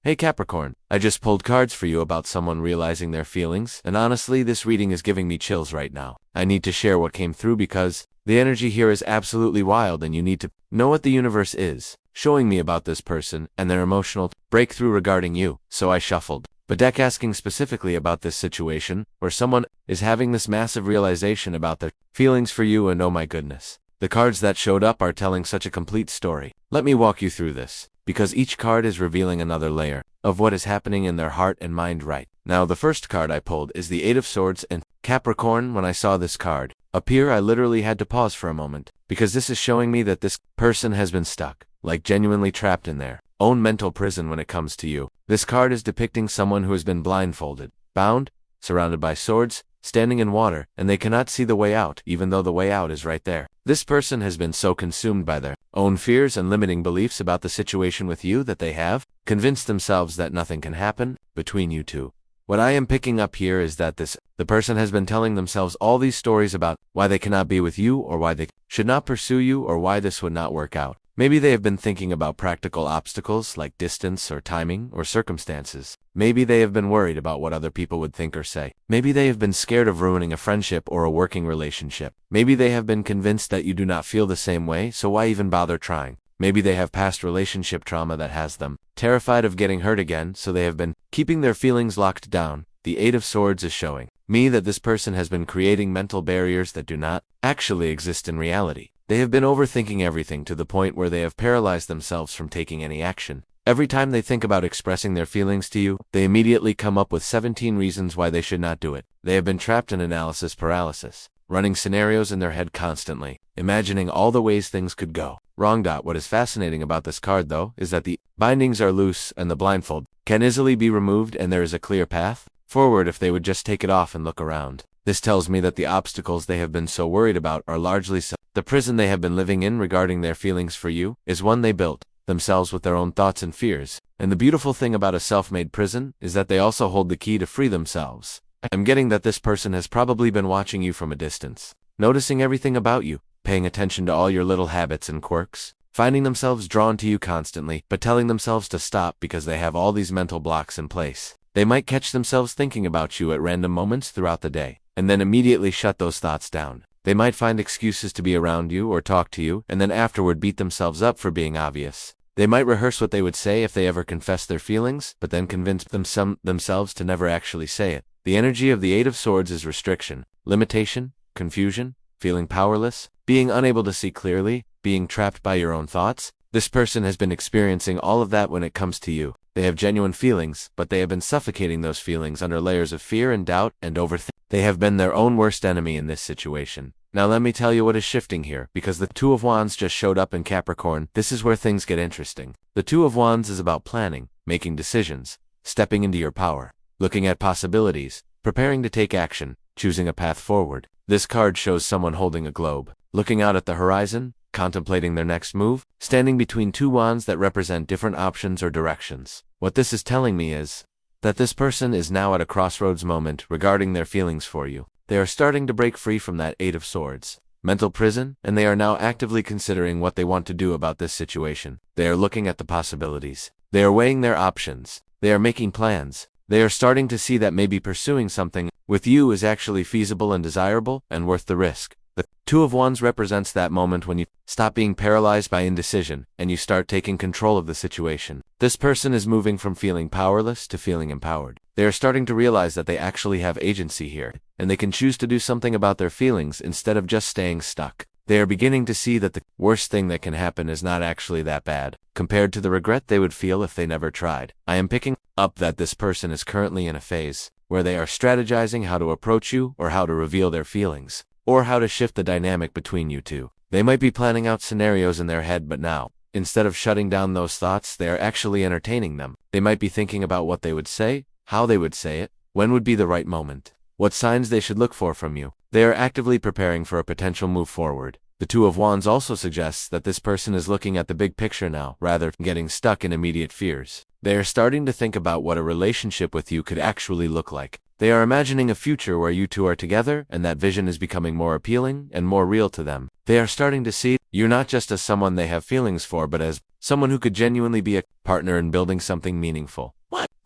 Hey Capricorn, I just pulled cards for you about someone realizing their feelings, and honestly, this reading is giving me chills right now. I need to share what came through because the energy here is absolutely wild and you need to know what the universe is showing me about this person and their emotional breakthrough regarding you. So I shuffled the deck asking specifically about this situation where someone is having this massive realization about their feelings for you, and oh my goodness, the cards that showed up are telling such a complete story. Let me walk you through this, because each card is revealing another layer of what is happening in their heart and mind right now. The first card I pulled is the Eight of Swords, and Capricorn, when I saw this card appear, I literally had to pause for a moment, because this is showing me that this person has been stuck, like genuinely trapped in their own mental prison when it comes to you. This card is depicting someone who has been blindfolded, bound, surrounded by swords, standing in water, and they cannot see the way out, even though the way out is right there. This person has been so consumed by their own fears and limiting beliefs about the situation with you that they have convinced themselves that nothing can happen between you two. What I am picking up here is that the person has been telling themselves all these stories about why they cannot be with you, or why they should not pursue you, or why this would not work out. Maybe they have been thinking about practical obstacles like distance or timing or circumstances. Maybe they have been worried about what other people would think or say. Maybe they have been scared of ruining a friendship or a working relationship. Maybe they have been convinced that you do not feel the same way, so why even bother trying? Maybe they have past relationship trauma that has them terrified of getting hurt again, so they have been keeping their feelings locked down. The Eight of Swords is showing me that this person has been creating mental barriers that do not actually exist in reality. They have been overthinking everything to the point where they have paralyzed themselves from taking any action. Every time they think about expressing their feelings to you, they immediately come up with 17 reasons why they should not do it. They have been trapped in analysis paralysis, running scenarios in their head constantly, imagining all the ways things could go wrong. What is fascinating about this card, though, is that the bindings are loose and the blindfold can easily be removed, and there is a clear path forward if they would just take it off and look around. This tells me that the obstacles they have been so worried about are largely the prison they have been living in regarding their feelings for you is one they built themselves with their own thoughts and fears. And the beautiful thing about a self-made prison is that they also hold the key to free themselves. I'm getting that this person has probably been watching you from a distance, noticing everything about you, paying attention to all your little habits and quirks, finding themselves drawn to you constantly, but telling themselves to stop because they have all these mental blocks in place. They might catch themselves thinking about you at random moments throughout the day, and then immediately shut those thoughts down. They might find excuses to be around you or talk to you, and then afterward beat themselves up for being obvious. They might rehearse what they would say if they ever confessed their feelings, but then convince themselves to never actually say it. The energy of the Eight of Swords is restriction, limitation, confusion, feeling powerless, being unable to see clearly, being trapped by your own thoughts. This person has been experiencing all of that when it comes to you. They have genuine feelings, but they have been suffocating those feelings under layers of fear and doubt and overthinking. They have been their own worst enemy in this situation. Now let me tell you what is shifting here, because the Two of Wands just showed up in Capricorn. This is where things get interesting. The Two of Wands is about planning, making decisions, stepping into your power, looking at possibilities, preparing to take action, choosing a path forward. This card shows someone holding a globe, looking out at the horizon, contemplating their next move, standing between two wands that represent different options or directions. What this is telling me is that this person is now at a crossroads moment regarding their feelings for you. They are starting to break free from that Eight of Swords mental prison, and they are now actively considering what they want to do about this situation. They are looking at the possibilities. They are weighing their options. They are making plans. They are starting to see that maybe pursuing something with you is actually feasible and desirable and worth the risk. The Two of Wands represents that moment when you stop being paralyzed by indecision and you start taking control of the situation. This person is moving from feeling powerless to feeling empowered. They are starting to realize that they actually have agency here, and they can choose to do something about their feelings instead of just staying stuck. They are beginning to see that the worst thing that can happen is not actually that bad, compared to the regret they would feel if they never tried. I am picking up that this person is currently in a phase where they are strategizing how to approach you, or how to reveal their feelings, or how to shift the dynamic between you two. They might be planning out scenarios in their head, but now, instead of shutting down those thoughts, they are actually entertaining them. They might be thinking about what they would say, how they would say it, when would be the right moment, what signs they should look for from you. They are actively preparing for a potential move forward. The Two of Wands also suggests that this person is looking at the big picture now, rather than getting stuck in immediate fears. They are starting to think about what a relationship with you could actually look like. They are imagining a future where you two are together, and that vision is becoming more appealing and more real to them. They are starting to see you not just as someone they have feelings for, but as someone who could genuinely be a partner in building something meaningful.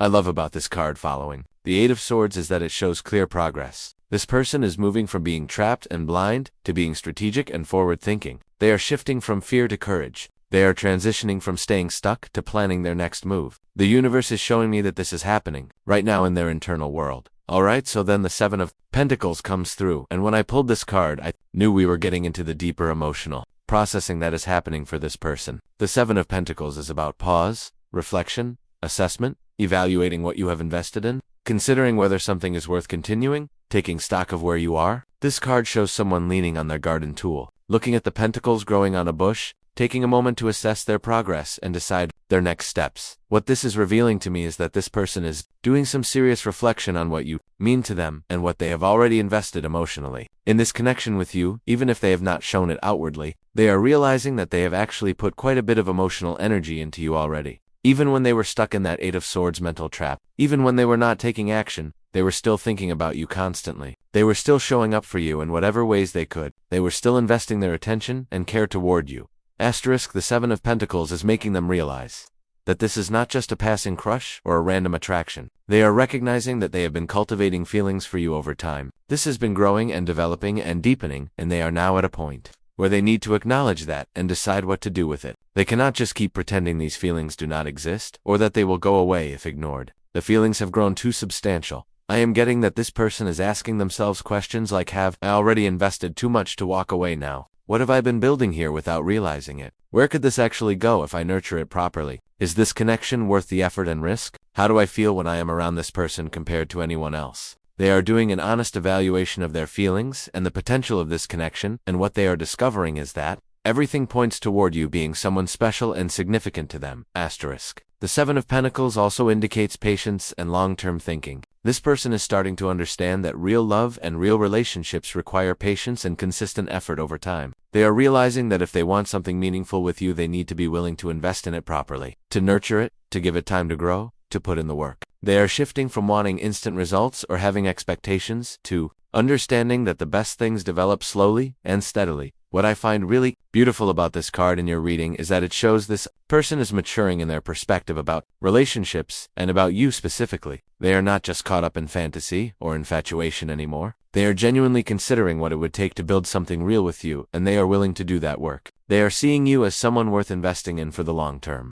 I love about this card following the Eight of Swords is that it shows clear progress. This person is moving from being trapped and blind to being strategic and forward-thinking. They are shifting from fear to courage. They are transitioning from staying stuck to planning their next move. The universe is showing me that this is happening right now in their internal world. Alright, so then the Seven of Pentacles comes through, and when I pulled this card, I knew we were getting into the deeper emotional processing that is happening for this person. The Seven of Pentacles is about pause, reflection, assessment, evaluating what you have invested in, considering whether something is worth continuing, taking stock of where you are. This card shows someone leaning on their garden tool, looking at the pentacles growing on a bush, taking a moment to assess their progress and decide their next steps. What this is revealing to me is that this person is doing some serious reflection on what you mean to them and what they have already invested emotionally. In this connection with you, even if they have not shown it outwardly, they are realizing that they have actually put quite a bit of emotional energy into you already. Even when they were stuck in that Eight of Swords mental trap, even when they were not taking action, they were still thinking about you constantly. They were still showing up for you in whatever ways they could. They were still investing their attention and care toward you. Asterisk, the Seven of Pentacles is making them realize that this is not just a passing crush or a random attraction. They are recognizing that they have been cultivating feelings for you over time. This has been growing and developing and deepening, and they are now at a point where they need to acknowledge that and decide what to do with it. They cannot just keep pretending these feelings do not exist, or that they will go away if ignored. The feelings have grown too substantial. I am getting that this person is asking themselves questions like, have I already invested too much to walk away now? What have I been building here without realizing it? Where could this actually go if I nurture it properly? Is this connection worth the effort and risk? How do I feel when I am around this person compared to anyone else? They are doing an honest evaluation of their feelings and the potential of this connection, and what they are discovering is that everything points toward you being someone special and significant to them. Asterisk. The Seven of Pentacles also indicates patience and long-term thinking. This person is starting to understand that real love and real relationships require patience and consistent effort over time. They are realizing that if they want something meaningful with you, they need to be willing to invest in it properly, to nurture it, to give it time to grow, to put in the work. They are shifting from wanting instant results or having expectations to understanding that the best things develop slowly and steadily. What I find really beautiful about this card in your reading is that it shows this person is maturing in their perspective about relationships and about you specifically. They are not just caught up in fantasy or infatuation anymore. They are genuinely considering what it would take to build something real with you, and they are willing to do that work. They are seeing you as someone worth investing in for the long term.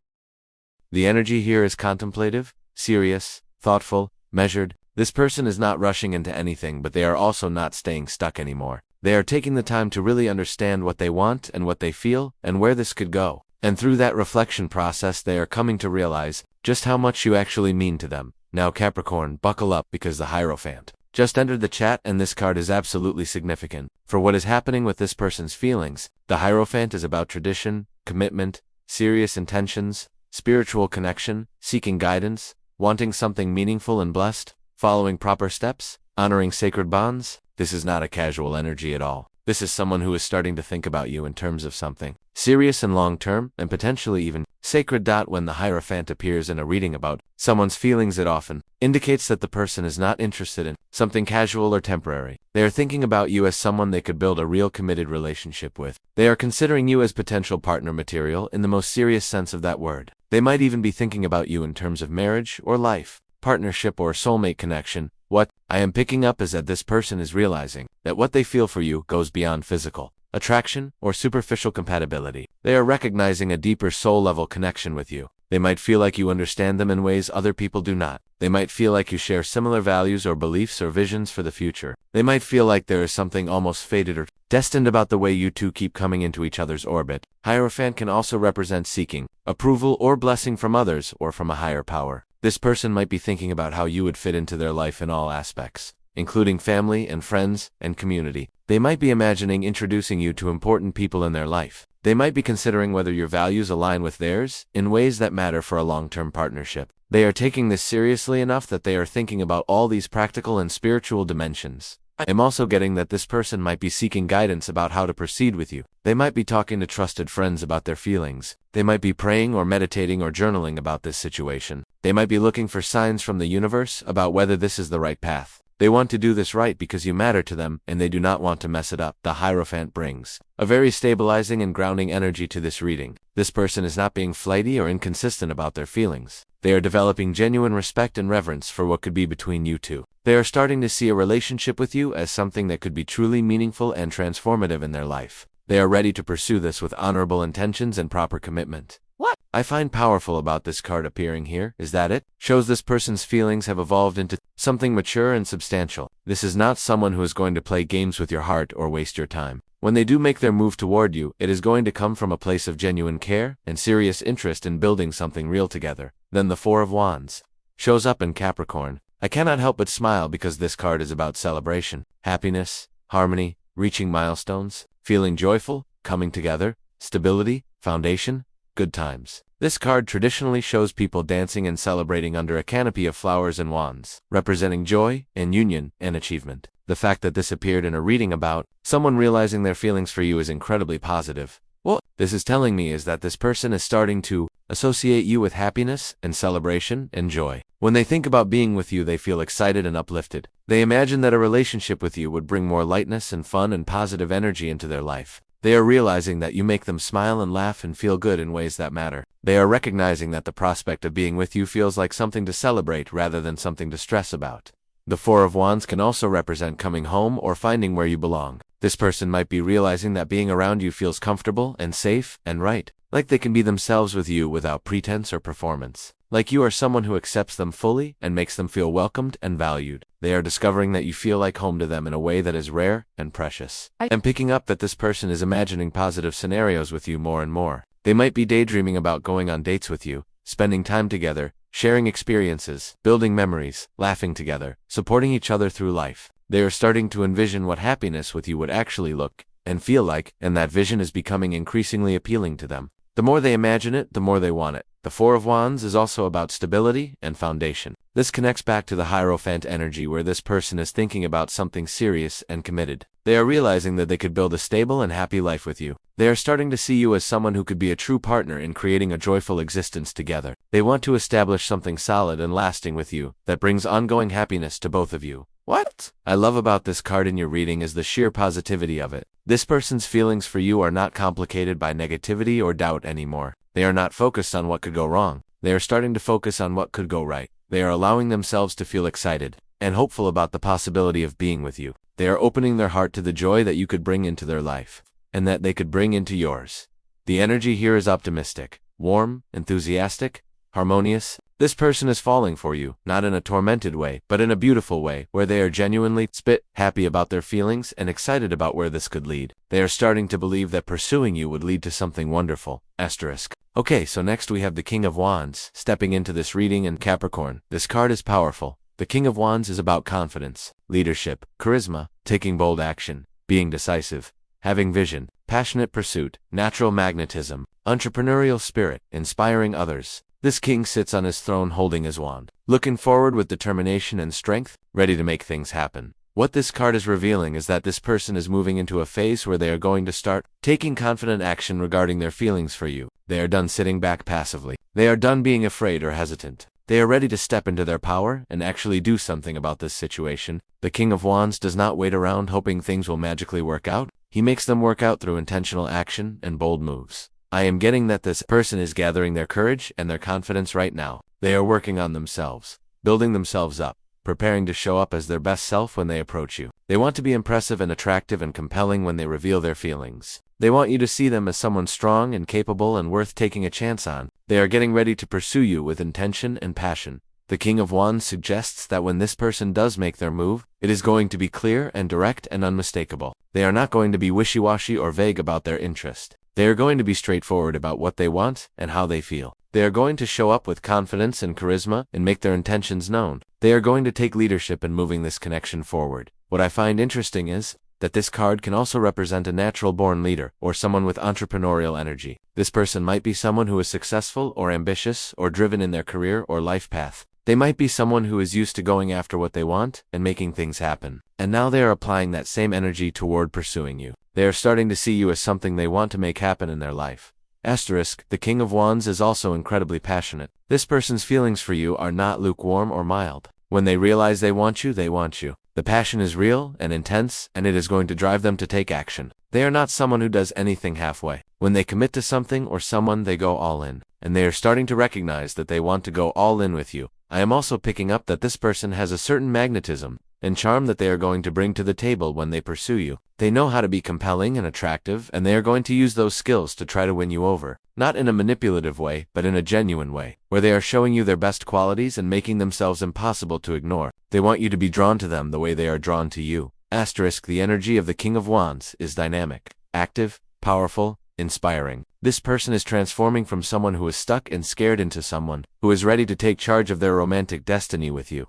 The energy here is contemplative, serious, thoughtful, measured. This person is not rushing into anything, but they are also not staying stuck anymore. They are taking the time to really understand what they want and what they feel and where this could go. And through that reflection process, they are coming to realize just how much you actually mean to them. Now Capricorn, buckle up because the Hierophant just entered the chat, and this card is absolutely significant for what is happening with this person's feelings. The Hierophant is about tradition, commitment, serious intentions, spiritual connection, seeking guidance, wanting something meaningful and blessed, following proper steps, honoring sacred bonds. This is not a casual energy at all. This is someone who is starting to think about you in terms of something serious and long-term, and potentially even sacred. When the Hierophant appears in a reading about someone's feelings, it often indicates that the person is not interested in something casual or temporary. They are thinking about you as someone they could build a real committed relationship with. They are considering you as potential partner material in the most serious sense of that word. They might even be thinking about you in terms of marriage or life, partnership or soulmate connection. What I am picking up is that this person is realizing that what they feel for you goes beyond physical attraction or superficial compatibility. They are recognizing a deeper soul-level connection with you. They might feel like you understand them in ways other people do not. They might feel like you share similar values or beliefs or visions for the future. They might feel like there is something almost fated or destined about the way you two keep coming into each other's orbit. Hierophant can also represent seeking approval or blessing from others or from a higher power. This person might be thinking about how you would fit into their life in all aspects, including family and friends and community. They might be imagining introducing you to important people in their life. They might be considering whether your values align with theirs in ways that matter for a long-term partnership. They are taking this seriously enough that they are thinking about all these practical and spiritual dimensions. I am also getting that this person might be seeking guidance about how to proceed with you. They might be talking to trusted friends about their feelings. They might be praying or meditating or journaling about this situation. They might be looking for signs from the universe about whether this is the right path. They want to do this right because you matter to them, and they do not want to mess it up. The Hierophant brings a very stabilizing and grounding energy to this reading. This person is not being flighty or inconsistent about their feelings. They are developing genuine respect and reverence for what could be between you two. They are starting to see a relationship with you as something that could be truly meaningful and transformative in their life. They are ready to pursue this with honorable intentions and proper commitment. What I find powerful about this card appearing here is that it shows this person's feelings have evolved into something mature and substantial. This is not someone who is going to play games with your heart or waste your time. When they do make their move toward you, it is going to come from a place of genuine care and serious interest in building something real together. Then the Four of Wands shows up in Capricorn. I cannot help but smile because this card is about celebration, happiness, harmony, reaching milestones, feeling joyful, coming together, stability, foundation, good times. This card traditionally shows people dancing and celebrating under a canopy of flowers and wands, representing joy and union and achievement. The fact that this appeared in a reading about someone realizing their feelings for you is incredibly positive. What this is telling me is that this person is starting to associate you with happiness and celebration and joy. When they think about being with you, they feel excited and uplifted. They imagine that a relationship with you would bring more lightness and fun and positive energy into their life. They are realizing that you make them smile and laugh and feel good in ways that matter. They are recognizing that the prospect of being with you feels like something to celebrate rather than something to stress about. The Four of Wands can also represent coming home or finding where you belong. This person might be realizing that being around you feels comfortable and safe and right, like they can be themselves with you without pretense or performance. Like you are someone who accepts them fully and makes them feel welcomed and valued. They are discovering that you feel like home to them in a way that is rare and precious. I am picking up that this person is imagining positive scenarios with you more and more. They might be daydreaming about going on dates with you, spending time together, sharing experiences, building memories, laughing together, supporting each other through life. They are starting to envision what happiness with you would actually look and feel like, and that vision is becoming increasingly appealing to them. The more they imagine it, the more they want it. The Four of Wands is also about stability and foundation. This connects back to the Hierophant energy where this person is thinking about something serious and committed. They are realizing that they could build a stable and happy life with you. They are starting to see you as someone who could be a true partner in creating a joyful existence together. They want to establish something solid and lasting with you that brings ongoing happiness to both of you. What I love about this card in your reading is the sheer positivity of it. This person's feelings for you are not complicated by negativity or doubt anymore. They are not focused on what could go wrong. They are starting to focus on what could go right. They are allowing themselves to feel excited and hopeful about the possibility of being with you. They are opening their heart to the joy that you could bring into their life and that they could bring into yours. The energy here is optimistic, warm, enthusiastic, harmonious. This person is falling for you, not in a tormented way, but in a beautiful way, where they are genuinely happy about their feelings and excited about where this could lead. They are starting to believe that pursuing you would lead to something wonderful. Asterisk. Okay, so next we have the King of Wands stepping into this reading in Capricorn. This card is powerful. The King of Wands is about confidence, leadership, charisma, taking bold action, being decisive, having vision, passionate pursuit, natural magnetism, entrepreneurial spirit, inspiring others. This king sits on his throne holding his wand, looking forward with determination and strength, ready to make things happen. What this card is revealing is that this person is moving into a phase where they are going to start taking confident action regarding their feelings for you. They are done sitting back passively. They are done being afraid or hesitant. They are ready to step into their power and actually do something about this situation. The King of Wands does not wait around hoping things will magically work out. He makes them work out through intentional action and bold moves. I am getting that this person is gathering their courage and their confidence right now. They are working on themselves, building themselves up, preparing to show up as their best self when they approach you. They want to be impressive and attractive and compelling when they reveal their feelings. They want you to see them as someone strong and capable and worth taking a chance on. They are getting ready to pursue you with intention and passion. The King of Wands suggests that when this person does make their move, it is going to be clear and direct and unmistakable. They are not going to be wishy-washy or vague about their interest. They are going to be straightforward about what they want and how they feel. They are going to show up with confidence and charisma and make their intentions known. They are going to take leadership in moving this connection forward. What I find interesting is that this card can also represent a natural-born leader or someone with entrepreneurial energy. This person might be someone who is successful or ambitious or driven in their career or life path. They might be someone who is used to going after what they want and making things happen. And now they are applying that same energy toward pursuing you. They are starting to see you as something they want to make happen in their life. Asterisk, the King of Wands is also incredibly passionate. This person's feelings for you are not lukewarm or mild. When they realize they want you, they want you. The passion is real and intense, and it is going to drive them to take action. They are not someone who does anything halfway. When they commit to something or someone, they go all in, and they are starting to recognize that they want to go all in with you. I am also picking up that this person has a certain magnetism and charm that they are going to bring to the table when they pursue you. They know how to be compelling and attractive, and they are going to use those skills to try to win you over, not in a manipulative way, but in a genuine way, where they are showing you their best qualities and making themselves impossible to ignore. They want you to be drawn to them the way they are drawn to you. Asterisk, the energy of the King of Wands is dynamic, active, powerful, inspiring. This person is transforming from someone who is stuck and scared into someone who is ready to take charge of their romantic destiny with you.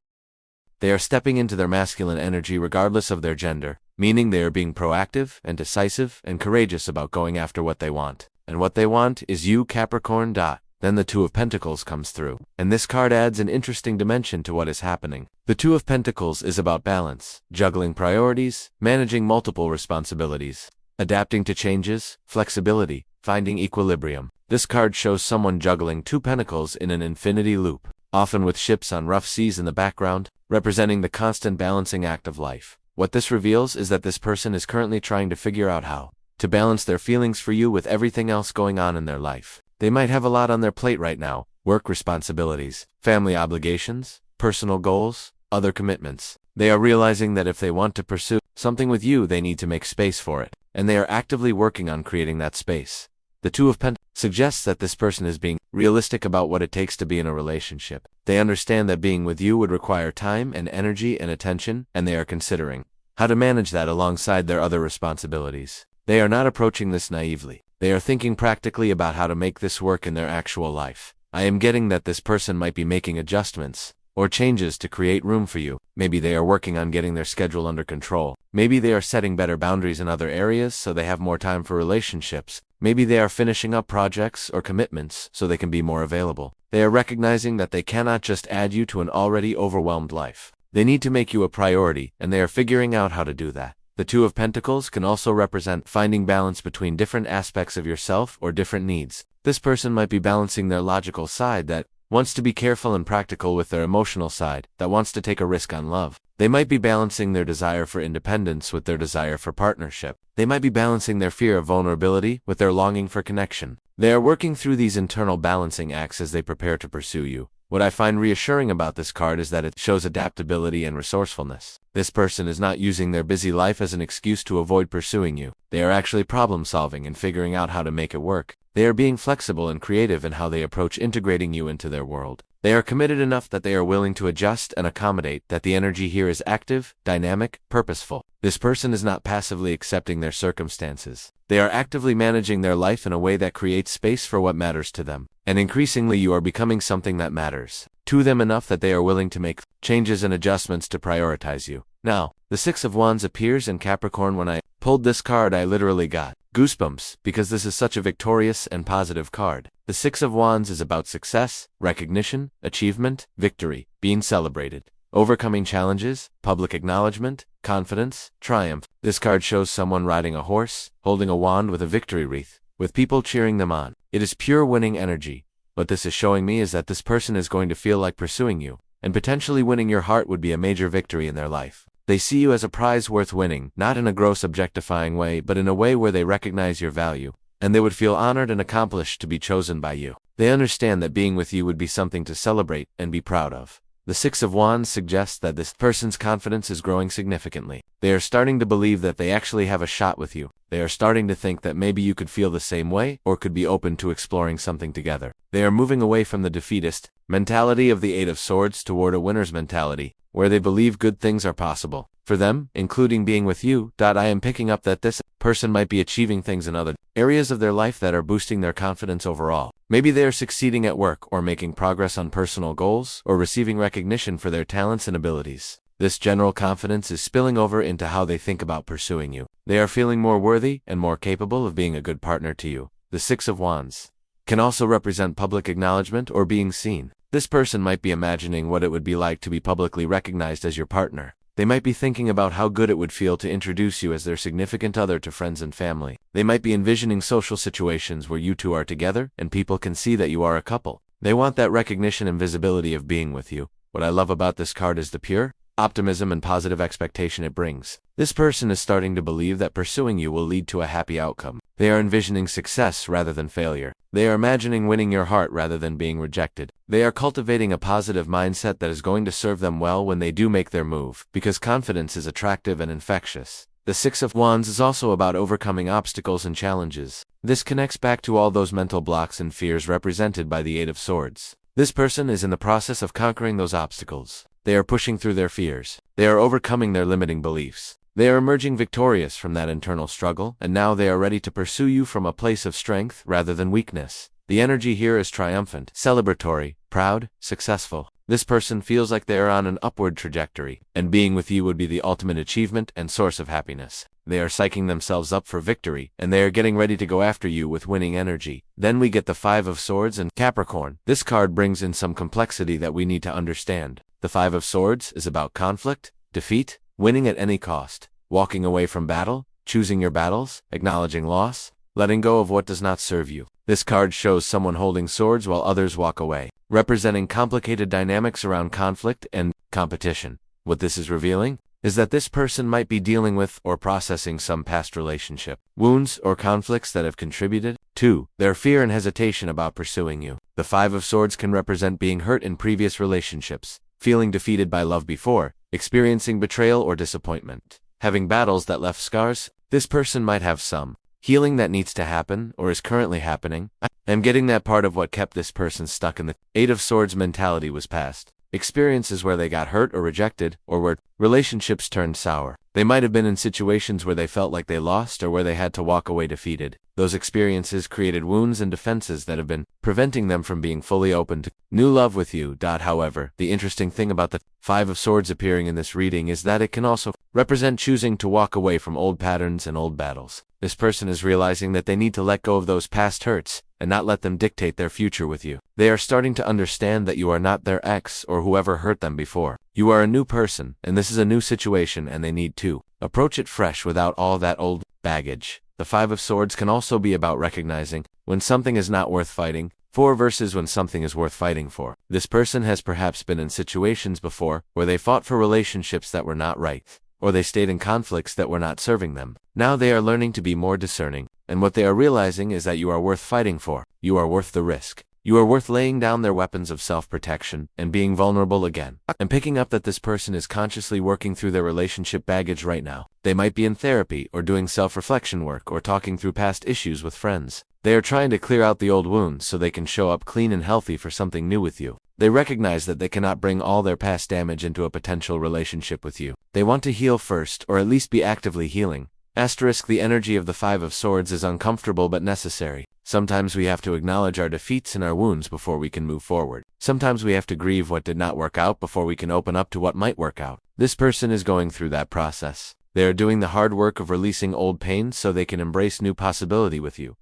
They are stepping into their masculine energy regardless of their gender, meaning they are being proactive and decisive and courageous about going after what they want. And what they want is you, Capricorn. Then the Two of Pentacles comes through, and this card adds an interesting dimension to what is happening. The Two of Pentacles is about balance, juggling priorities, managing multiple responsibilities, adapting to changes, flexibility, finding equilibrium. This card shows someone juggling two pentacles in an infinity loop, often with ships on rough seas in the background, representing the constant balancing act of life. What this reveals is that this person is currently trying to figure out how to balance their feelings for you with everything else going on in their life. They might have a lot on their plate right now: work responsibilities, family obligations, personal goals, other commitments. They are realizing that if they want to pursue something with you, they need to make space for it, and they are actively working on creating that space. The Two of Pentacles suggests that this person is being realistic about what it takes to be in a relationship. They understand that being with you would require time and energy and attention, and they are considering how to manage that alongside their other responsibilities. They are not approaching this naively. They are thinking practically about how to make this work in their actual life. I am getting that this person might be making adjustments or changes to create room for you. Maybe they are working on getting their schedule under control. Maybe they are setting better boundaries in other areas so they have more time for relationships. Maybe they are finishing up projects or commitments so they can be more available. They are recognizing that they cannot just add you to an already overwhelmed life. They need to make you a priority, and they are figuring out how to do that. The Two of Pentacles can also represent finding balance between different aspects of yourself or different needs. This person might be balancing their logical side that wants to be careful and practical with their emotional side that wants to take a risk on love. They might be balancing their desire for independence with their desire for partnership. They might be balancing their fear of vulnerability with their longing for connection. They are working through these internal balancing acts as they prepare to pursue you. What I find reassuring about this card is that it shows adaptability and resourcefulness. This person is not using their busy life as an excuse to avoid pursuing you. They are actually problem solving and figuring out how to make it work. They are being flexible and creative in how they approach integrating you into their world. They are committed enough that they are willing to adjust and accommodate. That the energy here is active, dynamic, purposeful. This person is not passively accepting their circumstances. They are actively managing their life in a way that creates space for what matters to them. And increasingly you are becoming something that matters to them enough that they are willing to make changes and adjustments to prioritize you. Now, the Six of Wands appears in Capricorn. When I pulled this card, I literally got goosebumps because this is such a victorious and positive card. The Six of Wands is about success, recognition, achievement, victory, being celebrated, overcoming challenges, public acknowledgement, confidence, triumph. This card shows someone riding a horse, holding a wand with a victory wreath, with people cheering them on. It is pure winning energy. What this is showing me is that this person is going to feel like pursuing you, and potentially winning your heart would be a major victory in their life. They see you as a prize worth winning, not in a gross objectifying way, but in a way where they recognize your value, and they would feel honored and accomplished to be chosen by you. They understand that being with you would be something to celebrate and be proud of. The Six of Wands suggests that this person's confidence is growing significantly. They are starting to believe that they actually have a shot with you. They are starting to think that maybe you could feel the same way or could be open to exploring something together. They are moving away from the defeatist mentality of the Eight of Swords toward a winner's mentality, where they believe good things are possible for them, including being with you. I am picking up that this person might be achieving things in other areas of their life that are boosting their confidence overall. Maybe they are succeeding at work or making progress on personal goals or receiving recognition for their talents and abilities. This general confidence is spilling over into how they think about pursuing you. They are feeling more worthy and more capable of being a good partner to you. The Six of Wands can also represent public acknowledgement or being seen. This person might be imagining what it would be like to be publicly recognized as your partner. They might be thinking about how good it would feel to introduce you as their significant other to friends and family. They might be envisioning social situations where you two are together and people can see that you are a couple. They want that recognition and visibility of being with you. What I love about this card is the pure, optimism and positive expectation it brings. This person is starting to believe that pursuing you will lead to a happy outcome. They are envisioning success rather than failure. They are imagining winning your heart rather than being rejected. They are cultivating a positive mindset that is going to serve them well when they do make their move, because confidence is attractive and infectious. The Six of Wands is also about overcoming obstacles and challenges. This connects back to all those mental blocks and fears represented by the Eight of Swords. This person is in the process of conquering those obstacles. They are pushing through their fears. They are overcoming their limiting beliefs. They are emerging victorious from that internal struggle, and now they are ready to pursue you from a place of strength rather than weakness. The energy here is triumphant, celebratory, proud, successful. This person feels like they are on an upward trajectory, and being with you would be the ultimate achievement and source of happiness. They are psyching themselves up for victory, and they are getting ready to go after you with winning energy. Then we get the Five of Swords and Capricorn. This card brings in some complexity that we need to understand. The Five of Swords is about conflict, defeat, winning at any cost, walking away from battle, choosing your battles, acknowledging loss, letting go of what does not serve you. This card shows someone holding swords while others walk away, representing complicated dynamics around conflict and competition. What this is revealing is that this person might be dealing with or processing some past relationship, wounds, or conflicts that have contributed to their fear and hesitation about pursuing you. The Five of Swords can represent being hurt in previous relationships, feeling defeated by love before, experiencing betrayal or disappointment, having battles that left scars. This person might have some healing that needs to happen or is currently happening. I'm getting that part of what kept this person stuck in the Eight of Swords mentality was past experiences where they got hurt or rejected, or where relationships turned sour. They might have been in situations where they felt like they lost or where they had to walk away defeated. Those experiences created wounds and defenses that have been preventing them from being fully open to new love with you. However, the interesting thing about the Five of Swords appearing in this reading is that it can also represent choosing to walk away from old patterns and old battles. This person is realizing that they need to let go of those past hurts and not let them dictate their future with you. They are starting to understand that you are not their ex or whoever hurt them before. You are a new person, and this is a new situation, and they need to approach it fresh without all that old baggage. The Five of Swords can also be about recognizing when something is not worth fighting for versus when something is worth fighting for. This person has perhaps been in situations before where they fought for relationships that were not right, or they stayed in conflicts that were not serving them. Now they are learning to be more discerning, and what they are realizing is that you are worth fighting for. You are worth the risk. You are worth laying down their weapons of self-protection and being vulnerable again. I'm picking up that this person is consciously working through their relationship baggage right now. They might be in therapy or doing self-reflection work or talking through past issues with friends. They are trying to clear out the old wounds so they can show up clean and healthy for something new with you. They recognize that they cannot bring all their past damage into a potential relationship with you. They want to heal first, or at least be actively healing. The energy of the Five of Swords is uncomfortable but necessary. Sometimes we have to acknowledge our defeats and our wounds before we can move forward. Sometimes we have to grieve what did not work out before we can open up to what might work out. This person is going through that process. They are doing the hard work of releasing old pain so they can embrace new possibility with you.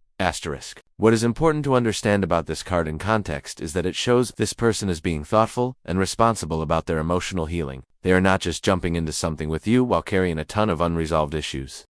What is important to understand about this card in context is that it shows this person is being thoughtful and responsible about their emotional healing. They are not just jumping into something with you while carrying a ton of unresolved issues.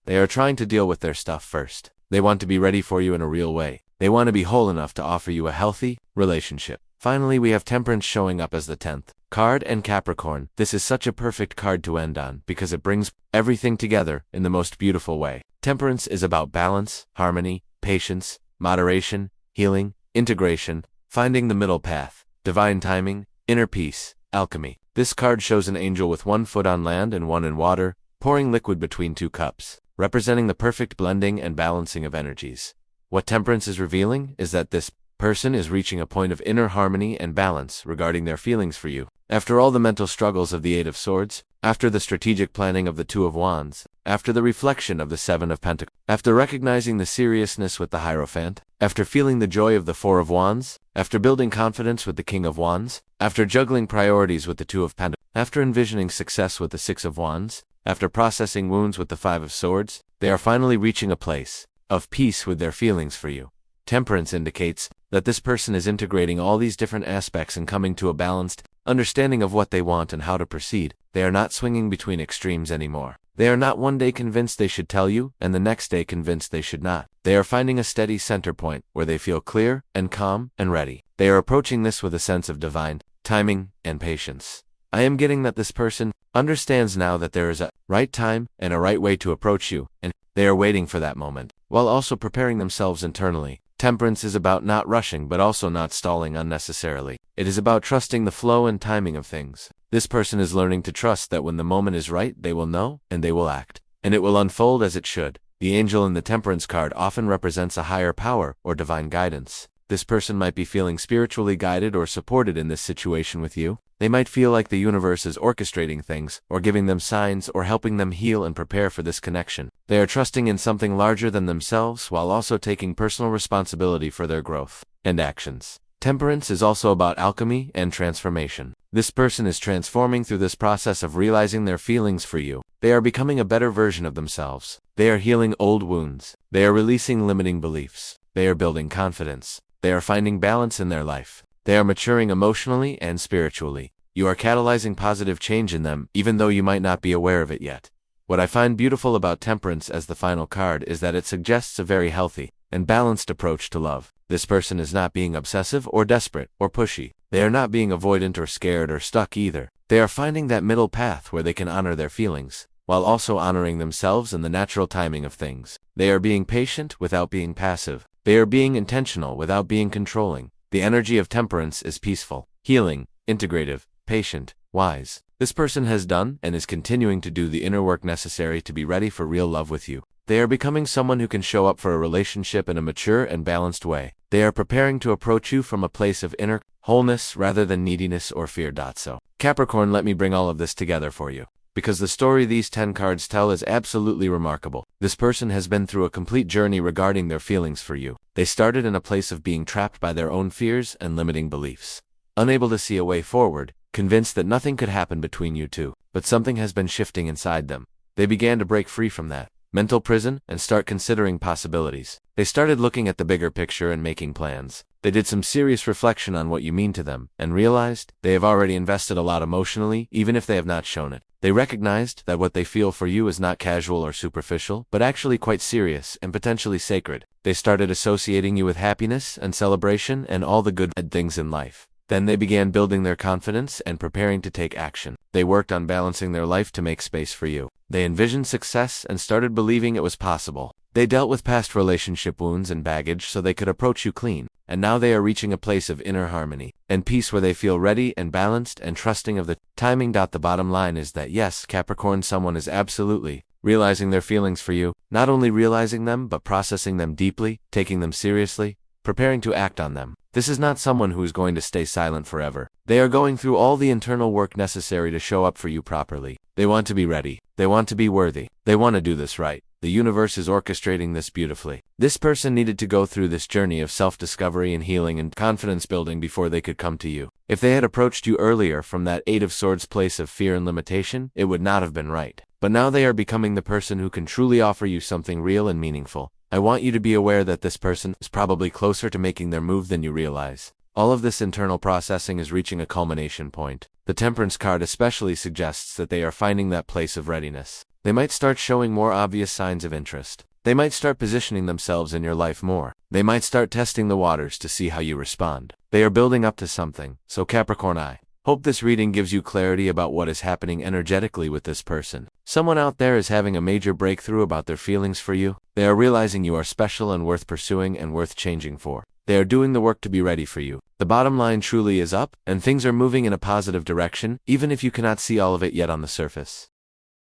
They are trying to deal with their stuff first. They want to be ready for you in a real way. They want to be whole enough to offer you a healthy relationship. Finally, we have Temperance showing up as the 10th card and Capricorn. This is such a perfect card to end on because it brings everything together in the most beautiful way. Temperance is about balance, harmony, patience, moderation, healing, integration, finding the middle path, divine timing, inner peace, alchemy. This card shows an angel with one foot on land and one in water, pouring liquid between two cups, representing the perfect blending and balancing of energies. What Temperance is revealing is that this person is reaching a point of inner harmony and balance regarding their feelings for you. After all the mental struggles of the Eight of Swords, after the strategic planning of the Two of Wands, after the reflection of the Seven of Pentacles, after recognizing the seriousness with the Hierophant, after feeling the joy of the Four of Wands, after building confidence with the King of Wands, after juggling priorities with the Two of Pentacles, after envisioning success with the Six of Wands, after processing wounds with the Five of Swords, they are finally reaching a place of peace with their feelings for you. Temperance indicates that this person is integrating all these different aspects and coming to a balanced understanding of what they want and how to proceed. They are not swinging between extremes anymore. They are not one day convinced they should tell you and the next day convinced they should not. They are finding a steady center point where they feel clear and calm and ready. They are approaching this with a sense of divine timing and patience. I am getting that this person understands now that there is a right time and a right way to approach you, and they are waiting for that moment, while also preparing themselves internally. Temperance is about not rushing but also not stalling unnecessarily. It is about trusting the flow and timing of things. This person is learning to trust that when the moment is right, they will know and they will act, and it will unfold as it should. The angel in the Temperance card often represents a higher power or divine guidance. This person might be feeling spiritually guided or supported in this situation with you. They might feel like the universe is orchestrating things, or giving them signs, or helping them heal and prepare for this connection. They are trusting in something larger than themselves while also taking personal responsibility for their growth and actions. Temperance is also about alchemy and transformation. This person is transforming through this process of realizing their feelings for you. They are becoming a better version of themselves. They are healing old wounds. They are releasing limiting beliefs. They are building confidence. They are finding balance in their life. They are maturing emotionally and spiritually. You are catalyzing positive change in them, even though you might not be aware of it yet. What I find beautiful about Temperance as the final card is that it suggests a very healthy and balanced approach to love. This person is not being obsessive or desperate or pushy. They are not being avoidant or scared or stuck either. They are finding that middle path where they can honor their feelings, while also honoring themselves and the natural timing of things. They are being patient without being passive. They are being intentional without being controlling. The energy of Temperance is peaceful, healing, integrative, patient, wise. This person has done and is continuing to do the inner work necessary to be ready for real love with you. They are becoming someone who can show up for a relationship in a mature and balanced way. They are preparing to approach you from a place of inner wholeness rather than neediness or fear. So, Capricorn, let me bring all of this together for you, because the story these 10 cards tell is absolutely remarkable. This person has been through a complete journey regarding their feelings for you. They started in a place of being trapped by their own fears and limiting beliefs, unable to see a way forward, convinced that nothing could happen between you two. But something has been shifting inside them. They began to break free from that mental prison and start considering possibilities. They started looking at the bigger picture and making plans. They did some serious reflection on what you mean to them and realized they have already invested a lot emotionally, even if they have not shown it. They recognized that what they feel for you is not casual or superficial, but actually quite serious and potentially sacred. They started associating you with happiness and celebration and all the good things in life. Then they began building their confidence and preparing to take action. They worked on balancing their life to make space for you. They envisioned success and started believing it was possible. They dealt with past relationship wounds and baggage so they could approach you clean. And now they are reaching a place of inner harmony and peace where they feel ready and balanced and trusting of the timing. The bottom line is that yes, Capricorn, someone is absolutely realizing their feelings for you, not only realizing them but processing them deeply, taking them seriously, preparing to act on them. This is not someone who is going to stay silent forever. They are going through all the internal work necessary to show up for you properly. They want to be ready. They want to be worthy. They want to do this right. The universe is orchestrating this beautifully. This person needed to go through this journey of self-discovery and healing and confidence building before they could come to you. If they had approached you earlier from that 8 of Swords place of fear and limitation, it would not have been right. But now they are becoming the person who can truly offer you something real and meaningful. I want you to be aware that this person is probably closer to making their move than you realize. All of this internal processing is reaching a culmination point. The Temperance card especially suggests that they are finding that place of readiness. They might start showing more obvious signs of interest. They might start positioning themselves in your life more. They might start testing the waters to see how you respond. They are building up to something. So Capricorn, I hope this reading gives you clarity about what is happening energetically with this person. Someone out there is having a major breakthrough about their feelings for you. They are realizing you are special and worth pursuing and worth changing for. They are doing the work to be ready for you. The bottom line truly is up, and things are moving in a positive direction, even if you cannot see all of it yet on the surface.